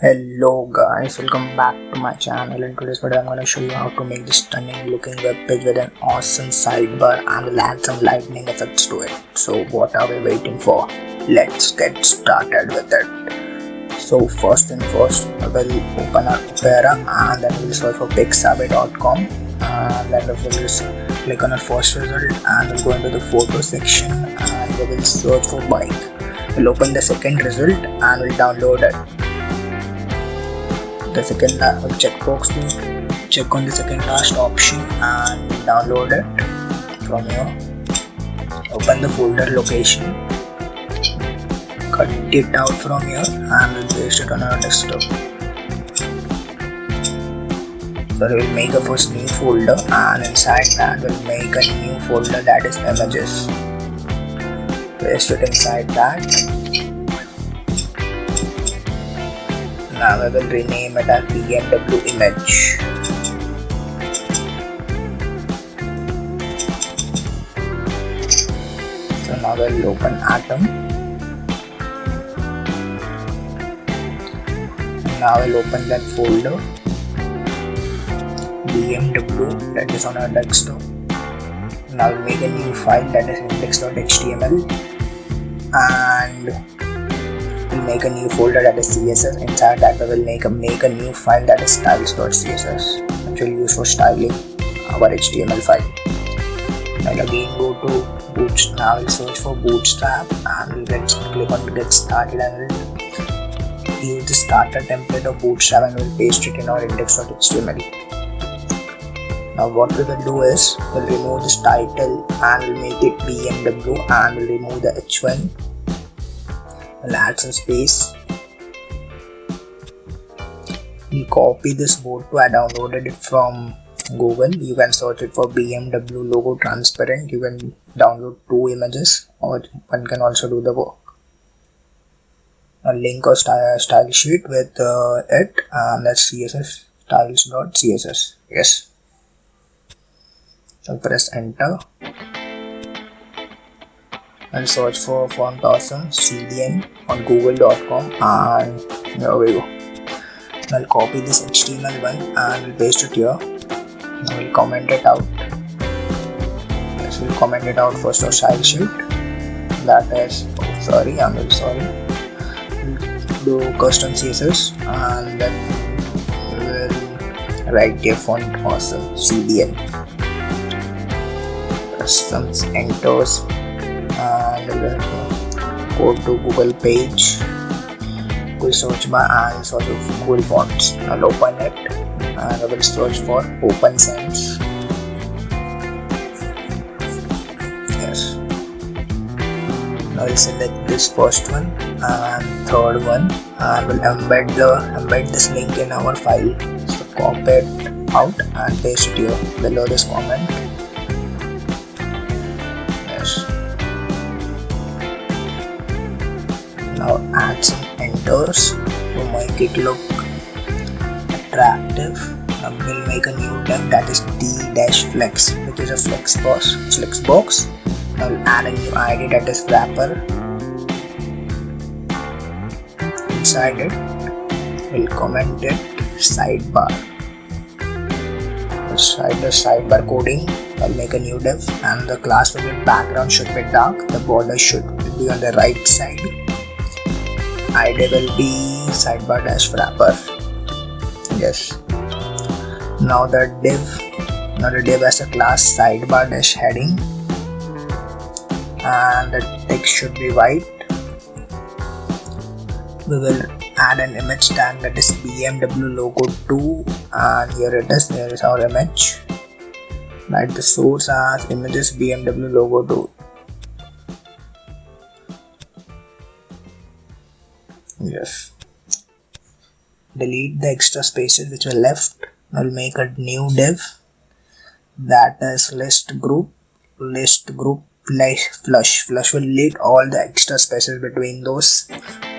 Hello guys, welcome back to my channel. In today's video I'm going to show you how to make this stunning looking web page with an awesome sidebar and will add some lightning effects to it. So what are we waiting for? Let's get started with it. So first thing first, I will open our Opera and then we'll search for pixabay.com and then we will just click on our first result and we'll go into the photo section and we will search for bike. We'll open the second result and we'll download it. The second checkbox to check on the second last option and download it from here. Open the folder location, cut it out from here and we'll paste it on our desktop. So we'll make a first new folder and inside that we'll make a new folder that is images. Paste it inside that. Now I will rename it as BMW image. So now we'll open Atom. Now I'll open that folder BMW that is on our desktop. Now we'll make a new file that is index.html and we'll make a new folder that is CSS. Inside that we will make a new file that is styles.css, which we'll use for styling our HTML file. I'll again go to Bootstrap. Now I'll search for Bootstrap and we'll click on get started and we'll use the starter template of Bootstrap and we'll paste it in our index.html. Now what we will do is we'll remove this title and we'll make it BMW and we'll remove the h1. We'll add some space. We'll copy this board to I downloaded it from Google. You can search it for BMW logo transparent. You can download 2 images or one can also do the work. A link or style sheet with it and that's CSS styles.css. Yes. So press enter. I'll search for font awesome CDN on google.com and here we go. I'll copy this HTML one and we'll paste it here. Now we'll comment it out. Yes, we'll comment it out first our style sheet. That is, I'm really sorry. We'll do custom CSS and then we'll write here font awesome CDN. Press some enters. And go to Google page, Google search bar and search for Google Fonts. I'll open it and I will search for Open Sans. Yes. Now I'll select this first one and third one and we'll embed this link in our file. So copy it out and paste it here below this comment. Now add some enters to make it look attractive. Now we'll make a new div that is d-flex, which is a flex box. Now we'll add a new ID that is wrapper. Inside it, we'll comment it sidebar. Inside the sidebar coding, I'll make a new div and the class will be background should be dark. The border should be on the right side. ID will be sidebar dash wrapper. Yes. Now the div has a class sidebar dash heading and the text should be white. We will add an image tag that is BMW logo 2 and here it is. Here is our image. Write the source as images BMW logo 2. Yes. Delete the extra spaces which were left. I'll make a new div that is list group flush. Flush will delete all the extra spaces between those.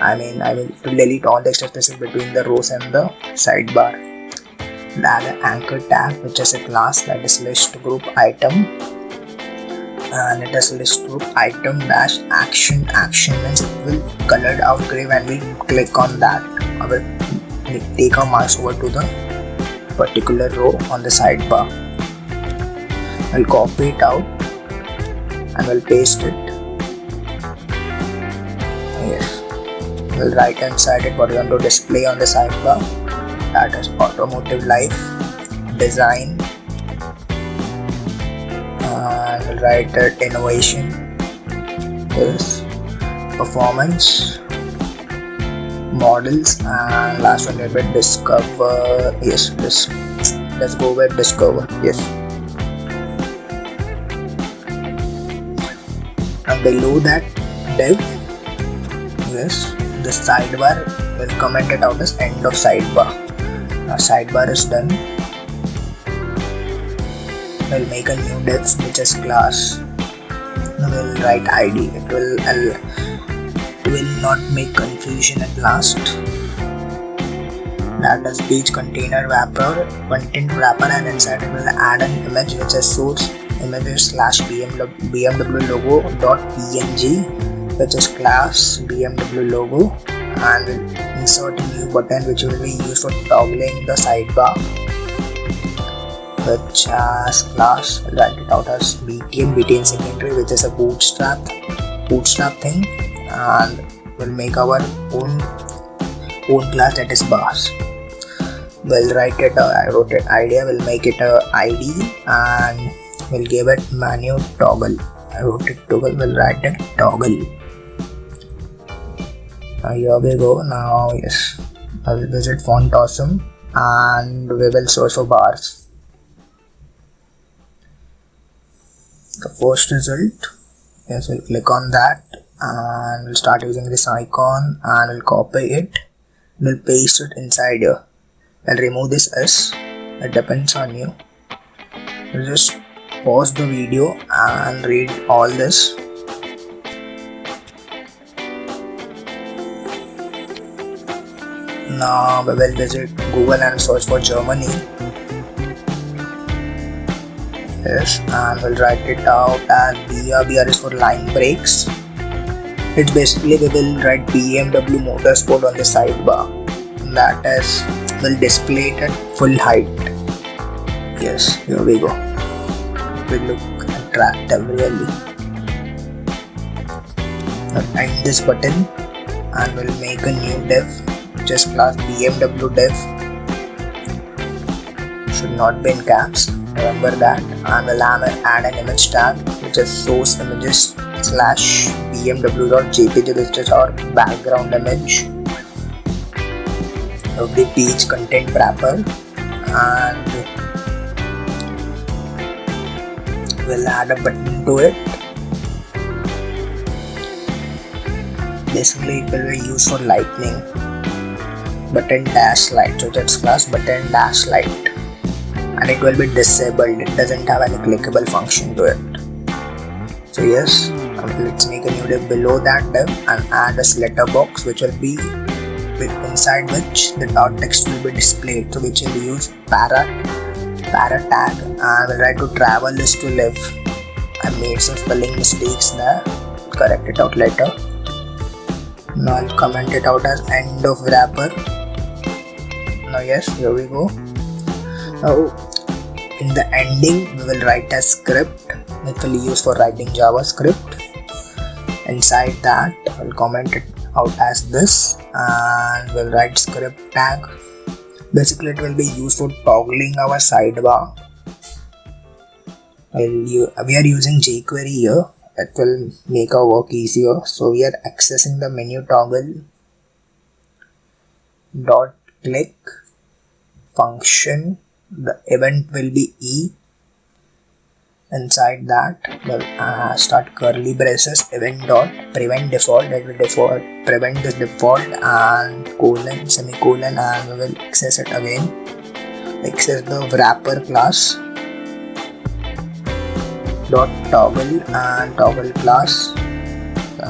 I will delete all the extra spaces between the rows and the sidebar. I'll add an anchor tag which is a class that is list group item and it is list group item dash action means it will colored out gray when we click on that. Our take our mouse over to the particular row on the sidebar. We'll copy it out and we'll paste it. Yes, we'll write inside it what we want to display on the sidebar. That is automotive life, design, and we'll write it innovation, yes, performance, models, and last one will be discover. Yes, let's go with discover. Yes, and below that div, yes, the sidebar will comment it out as end of sidebar. Now sidebar is done. We'll make a new div which is class. Now we'll write ID. It will not make confusion at last. That is page container wrapper, content wrapper, and inside it will add an image which is source images /BMW logo .png, which is class BMW logo, and we'll insert a new button which will be used for toggling the sidebar, which has class. We'll write it out as BTN secondary, which is a bootstrap thing, and we'll make our own class that is bars. We'll write it. I wrote it idea. We'll make it a ID and we'll give it menu toggle. I wrote it toggle. We'll write it toggle. Here we go. Now yes, I will visit Font Awesome and we will search for bars. The first result. Yes, we'll click on that and we'll start using this icon and we'll copy it. We'll paste it inside here. I'll remove this S. It depends on you. We'll just pause the video and read all this. Now we will visit Google and search for Germany. Yes, and we'll write it out as BR. BR is for line breaks. It's basically we will write BMW Motorsport on the sidebar. That is, will display it at full height. Yes, here we go. It will look attractive really. Now end this button and we'll make a new div, just class BMW div. Should not be in caps, remember that. And we'll add an image tag which is source images /bmw.jpg, which is our background image of the page content wrapper, and we'll add a button to it. Basically it will be used for lightning. Button dash light, so that's class button dash light, and it will be disabled. It doesn't have any clickable function to it. So yes, let's make a new div below that div and add a letter box which will be inside which the dot text will be displayed. So which will use para tag, and we'll try to travel is to live. I made some spelling mistakes there. Correct it out later. Now I'll comment it out as end of wrapper. Now yes, here we go. Now in the ending we will write a script which will use for writing JavaScript. Inside that I'll comment it out as this and we'll write script tag. Basically it will be used for toggling our sidebar. We are using jQuery here. It will make our work easier. So we are accessing the menu toggle dot click function. The event will be E. Inside that we'll start curly braces event dot prevent default, that will prevent this default, and colon semicolon, and we will access it again. Access the wrapper class dot toggle and toggle class.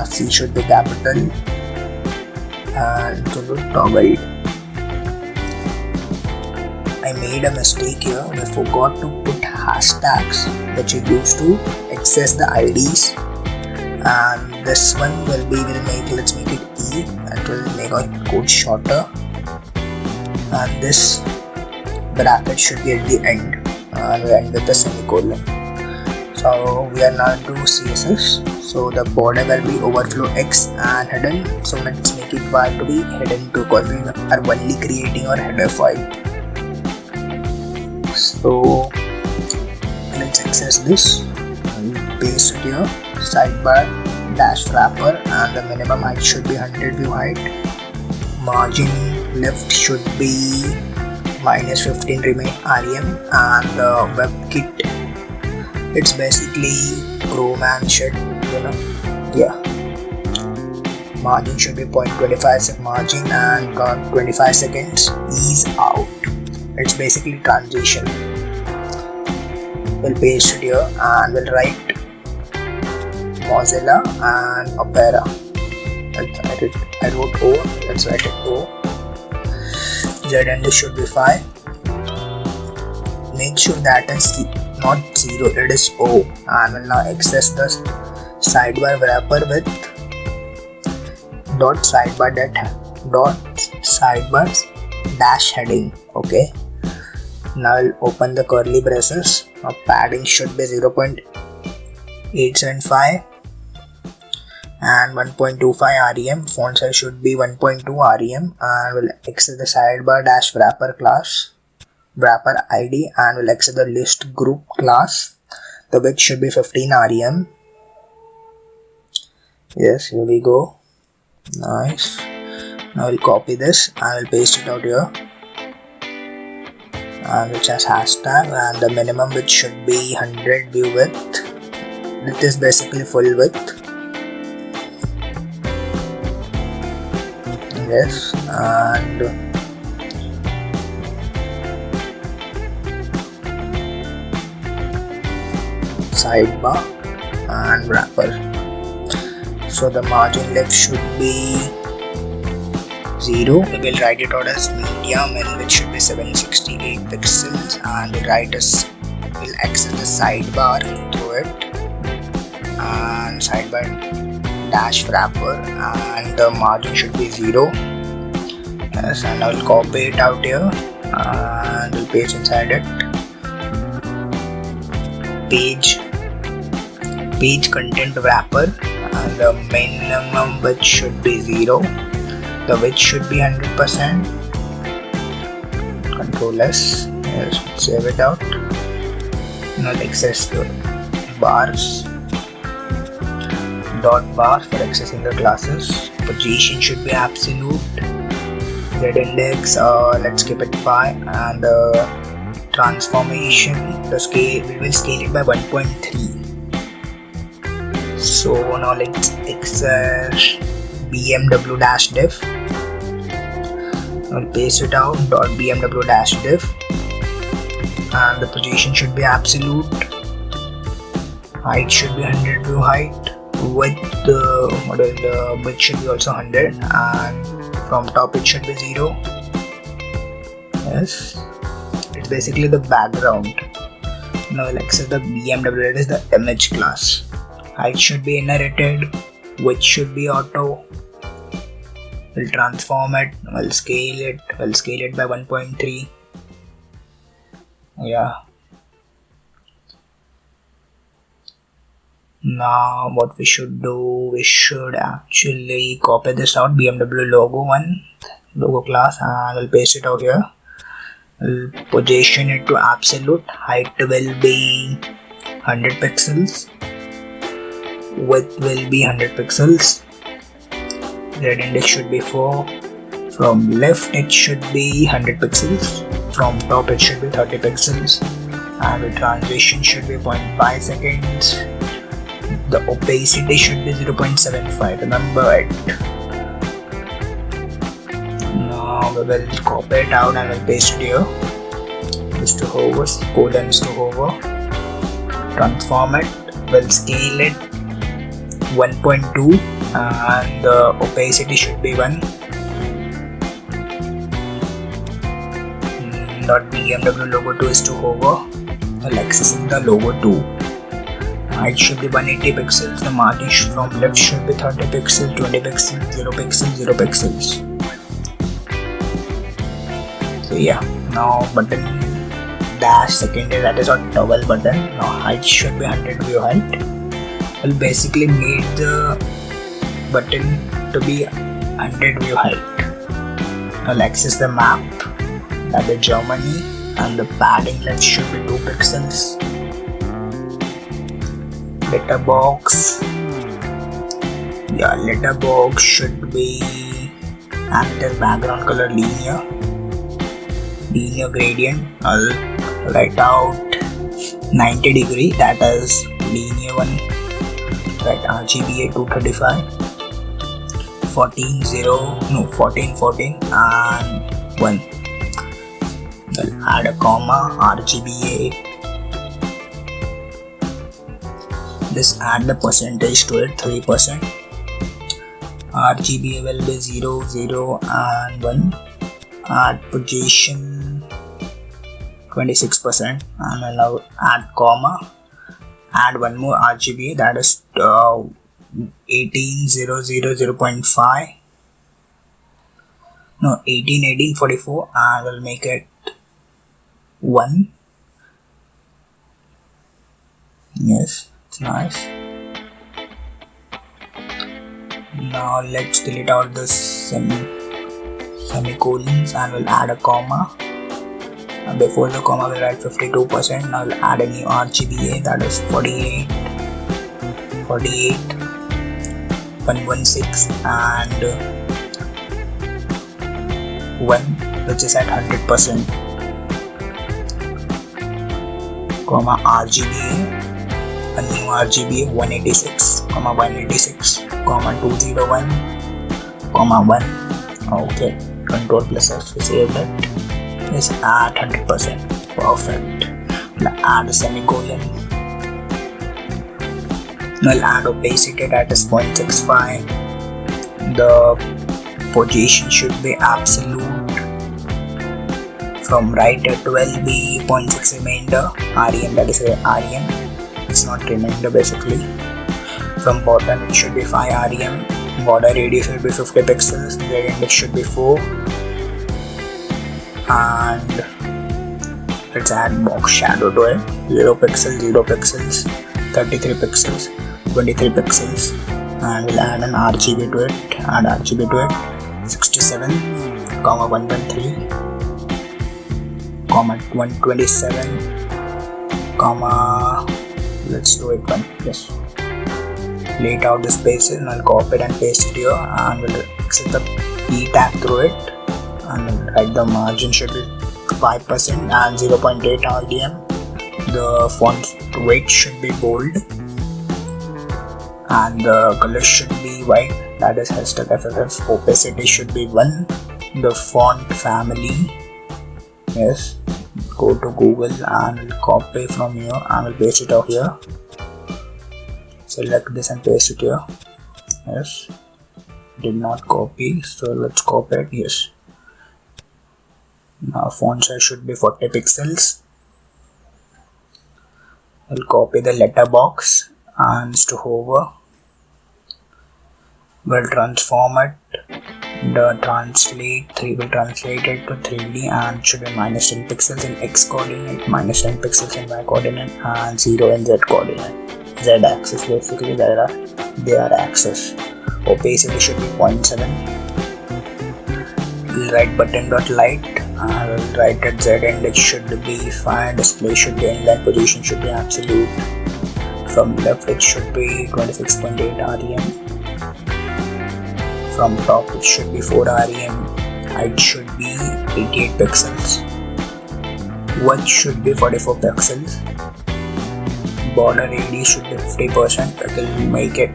C should be capital and to be toggled. I made a mistake here. I forgot to put hashtags which you use to access the IDs, and this one will be let's make it E. That will make our code shorter. and this bracket should be at the end, and we end with a semicolon. So we are now to CSS. So the border will be overflow X and hidden. So let's make it Y to be hidden because we are only creating our header file. So let's access this and paste it here. Sidebar dash wrapper, and the minimum height should be 100 view height. Margin left should be -15 remain rem, and the WebKit, it's basically Chrome and shit, yeah. Margin should be 0.25 margin and got 25 seconds. Ease out, it's basically transition. We'll paste it here and we'll write Mozilla and Opera. I wrote O, let's write it O. ZND should be 5. Make sure that is not 0, it is O, and we'll now access the sidebar wrapper with .sidebar dash heading. Okay, now I'll open the curly braces. Now padding should be 0.875 and 1.25 rem. Font size should be 1.2 rem, and we'll access the sidebar dash wrapper class, wrapper id, and we'll access the list group class. The width should be 15 rem. Yes, here we go. Nice. Now we'll copy this and we'll paste it out here, and which has hashtag, and the minimum width should be 100 view width. This is basically full width. Yes, and sidebar and wrapper. So the margin left should be 0. We will write it out as medium, and which should be 768 pixels, and we'll access the sidebar through it, and sidebar dash wrapper, and the margin should be 0. Yes, and I'll copy it out here and we'll paste inside it. Page content wrapper, and the minimum width should be 0. The width should be 100%. Control S. Yes, save it out. Now access the bars. .bar for accessing the classes. Position should be absolute. Z index, let's keep it 5, and the transformation, the scale, we will scale it by 1.3. So now let's access bmw-div. I'll paste it out, .bmw-div, and the position should be absolute. Height should be 100 view height. Width, width should be also 100, and from top it should be 0. Yes, it's basically the background. Now we'll access the BMW, that is the image class. Height should be inherited, width should be auto. We'll transform it, we'll scale it by 1.3. Yeah. Now what we should do, we should actually copy this out, BMW logo class, and we'll paste it out here. We'll position it to absolute. Height will be 100 pixels. Width will be 100 pixels. Red index should be 4. From left it should be 100 pixels. From top it should be 30 pixels. And the transition should be 0.5 seconds. The opacity should be 0.75. Remember it. Now we will copy it out and we'll paste it here. Is to hover, colon is to hover. Transform it. We'll scale it 1.2, and the opacity should be 1. .bmw logo 2 is to hover. While accessing the logo 2. Height should be 180 pixels. The margin from left should be 30 pixels, 20 pixels, 0 pixels, 0 pixels. So yeah, now button dash secondary, that is our toggle button. Now height should be 100 view height. We'll basically made the button to be 100 view height. I'll access the map, that is Germany, and the padding length should be 2 pixels. Letterbox, yeah, letterbox should be active background color linear gradient. I'll write out 90 degree, that is linear one. Right, RGBA 235, 14 and 1. I'll add a comma, RGBA. Just add the percentage to it, 3%. RGBA will be 0, 0 and 1. Add position 26%, and I'll now add comma. Add one more RGBA, that is 18.0.0.5. No, 18.44, and we'll make it 1. Yes, it's nice. Now let's delete out the semicolons and we'll add a comma. Before the comma we'll write 52%. Now we'll add a new RGBA, that is 48, 116 and 1, which is at 100%. Comma RGBA, a new RGBA 186, 201, 1. Okay, Control plus F to save it. Is at 100%. Perfect. Now add a semicolon. I'll add opacity, that is 0.65. The position should be absolute. From right it will be 0.6 remainder. REM, that is REM. It's not remainder basically. From bottom it should be 5 REM. Border radius should be 50 pixels. The index should be 4. And let's add box shadow to it. 0 pixels, 0 pixels, 33 pixels, 23 pixels, and we'll add an RGB to it. Add RGB to it. 67, 113, 127, let's do it 1. Yes. Lay out the spaces and I'll copy it and paste it here, and we'll exit the P tag through it. And write the margin should be 5% and 0.8 RDM. The font weight should be bold and the color should be white, that is hashtag FFF. Opacity should be 1. The font family, yes, go to Google and copy from here and we'll paste it out here. Select this and paste it here. Yes, did not copy, so let's copy it. Yes. Now font size should be 40 pixels. We'll copy the letterbox and to hover. We'll transform it. The translate 3 will translate it to 3D and should be -10 pixels in X coordinate, -10 pixels in Y coordinate, and 0 in Z coordinate. Z axis basically, their axis. Opacity should be 0.7. We'll write button.light. I'll write that Z index should be 5, display should be inline, position should be absolute. From left it should be 26.8 REM. From top it should be 4 REM. Height should be 88 pixels. Width should be 44 pixels. Border radius should be 50%. It will make it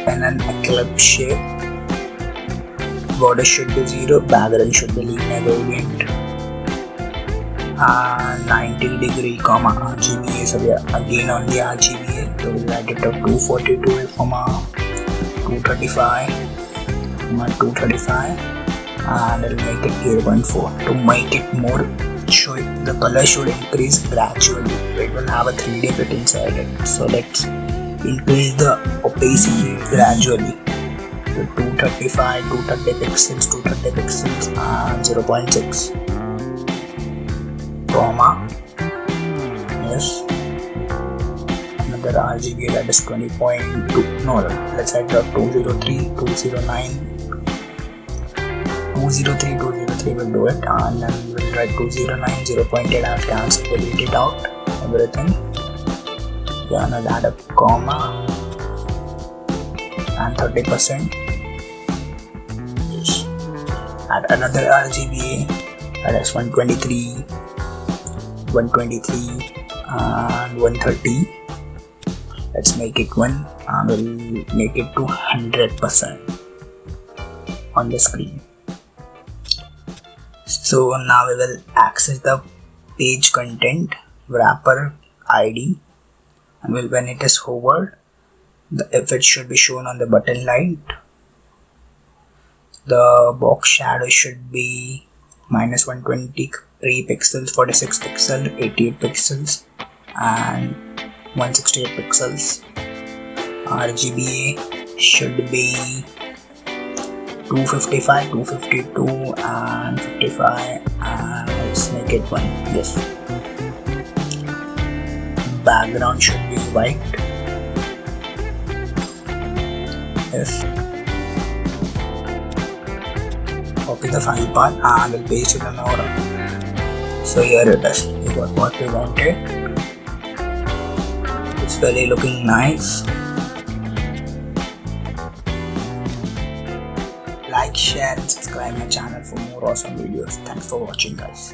in an eclipse shape. Border should be 0. Background should be linear gradient. 90 degree, RGBA. So we are again on the RGBA. So we'll write it to 242, 235, 235, and I'll make it 0.4. To make it more, the color should increase gradually. It will have a 3D bit inside it. So let's increase the opacity gradually. To 235, 230 pixels, and 0.6. RGB, that is 20.2. No, let's add 203, 209. 203 will do it, and then we'll write 209, 0.8. I've cancelled it out, everything. We're gonna add a comma and 30%. Yes. Add another RGB, that is 123, 123 and 130. Let's make it 1 and we'll make it to 100% on the screen. So now we will access the page content wrapper ID, and when it is hovered, if it should be shown on the button light, the box shadow should be -123 pixels, 46 pixels, 88 pixels and 168 pixels. RGBA should be 255, 252 and 55, and let's make it 1. Yes. Background should be white. Yes. Copy the file path and we'll paste it on our. So here it is. We got what we wanted. It's really looking nice. Like, share and subscribe my channel for more awesome videos. Thanks for watching, guys.